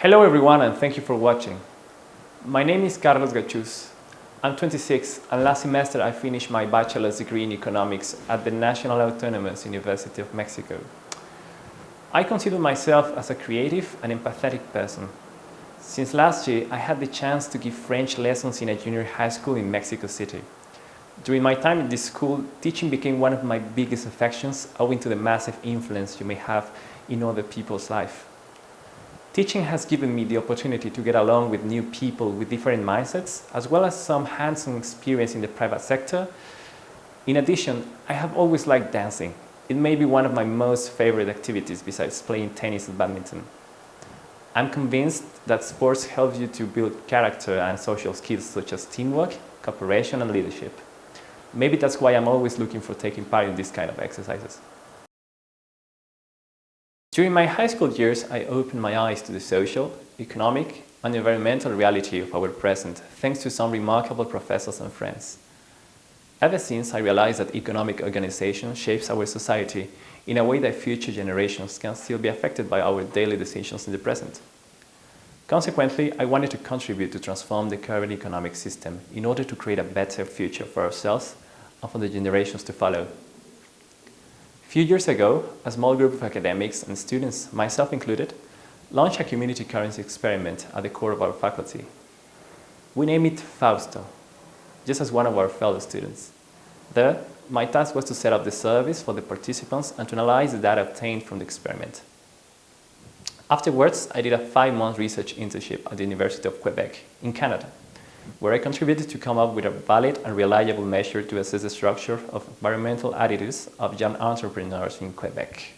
Hello everyone and thank you for watching. My name is Carlos Gachuz. I'm 26 and last semester I finished my bachelor's degree in economics at the National Autonomous University of Mexico. I consider myself as a creative and empathetic person. Since last year, I had the chance to give French lessons in a junior high school in Mexico City. During my time in this school, teaching became one of my biggest affections owing to the massive influence you may have in other people's life. Teaching has given me the opportunity to get along with new people with different mindsets, as well as some hands-on experience in the private sector. In addition, I have always liked dancing. It may be one of my most favorite activities besides playing tennis and badminton. I'm convinced that sports help you to build character and social skills such as teamwork, cooperation, and leadership. Maybe that's why I'm always looking for taking part in these kind of exercises. During my high school years, I opened my eyes to the social, economic, and environmental reality of our present, thanks to some remarkable professors and friends. Ever since, I realized that economic organization shapes our society in a way that future generations can still be affected by our daily decisions in the present. Consequently, I wanted to contribute to transform the current economic system in order to create a better future for ourselves and for the generations to follow. A few years ago, a small group of academics and students, myself included, launched a community currency experiment at the core of our faculty. We named it Fausto, just as one of our fellow students. There, my task was to set up the service for the participants and to analyze the data obtained from the experiment. Afterwards, I did a 5-month research internship at the University of Quebec in Canada, where I contributed to come up with a valid and reliable measure to assess the structure of environmental attitudes of young entrepreneurs in Quebec.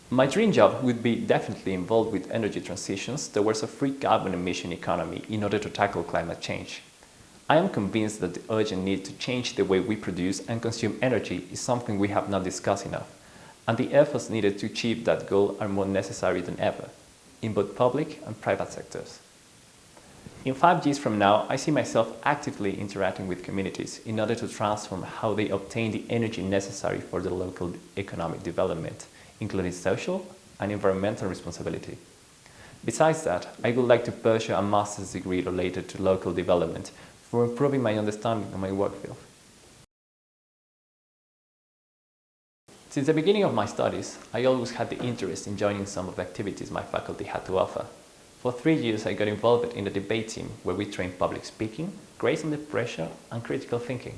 My dream job would be definitely involved with energy transitions towards a free carbon emission economy in order to tackle climate change. I am convinced that the urgent need to change the way we produce and consume energy is something we have not discussed enough, and the efforts needed to achieve that goal are more necessary than ever, in both public and private sectors. In 5 years from now, I see myself actively interacting with communities in order to transform how they obtain the energy necessary for the local economic development, including social and environmental responsibility. Besides that, I would like to pursue a master's degree related to local development for improving my understanding of my work field. Since the beginning of my studies, I always had the interest in joining some of the activities my faculty had to offer. For 3 years, I got involved in the debate team where we trained public speaking, grace under pressure, and critical thinking,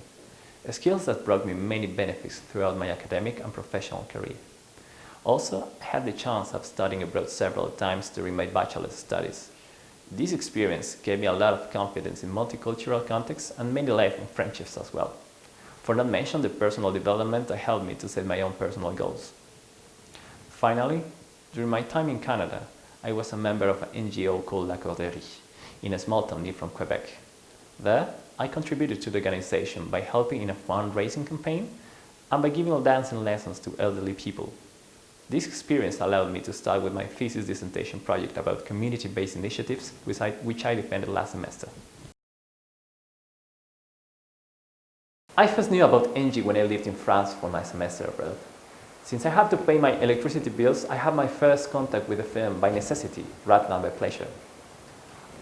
skills that brought me many benefits throughout my academic and professional career. Also, I had the chance of studying abroad several times during my bachelor's studies. This experience gave me a lot of confidence in multicultural contexts and many life and friendships as well. For not mention the personal development that helped me to set my own personal goals. Finally, during my time in Canada, I was a member of an NGO called La Corderie, in a small town near from Quebec. There, I contributed to the organization by helping in a fundraising campaign and by giving dancing lessons to elderly people. This experience allowed me to start with my thesis dissertation project about community-based initiatives, which I defended last semester. I first knew about ENGIE when I lived in France for my semester abroad. Since I had to pay my electricity bills, I had my first contact with the firm by necessity rather than by pleasure.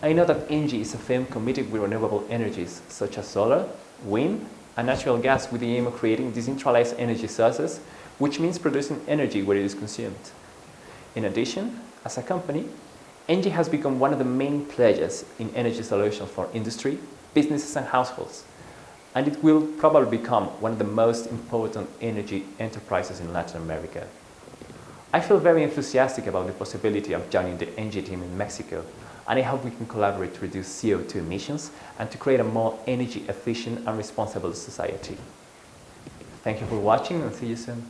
I know that ENGIE is a firm committed with renewable energies such as solar, wind, and natural gas with the aim of creating decentralized energy sources, which means producing energy where it is consumed. In addition, as a company, ENGIE has become one of the main players in energy solutions for industry, businesses, and households. And it will probably become one of the most important energy enterprises in Latin America. I feel very enthusiastic about the possibility of joining the ENGIE team in Mexico, and I hope we can collaborate to reduce CO2 emissions and to create a more energy efficient and responsible society. Thank you for watching and see you soon.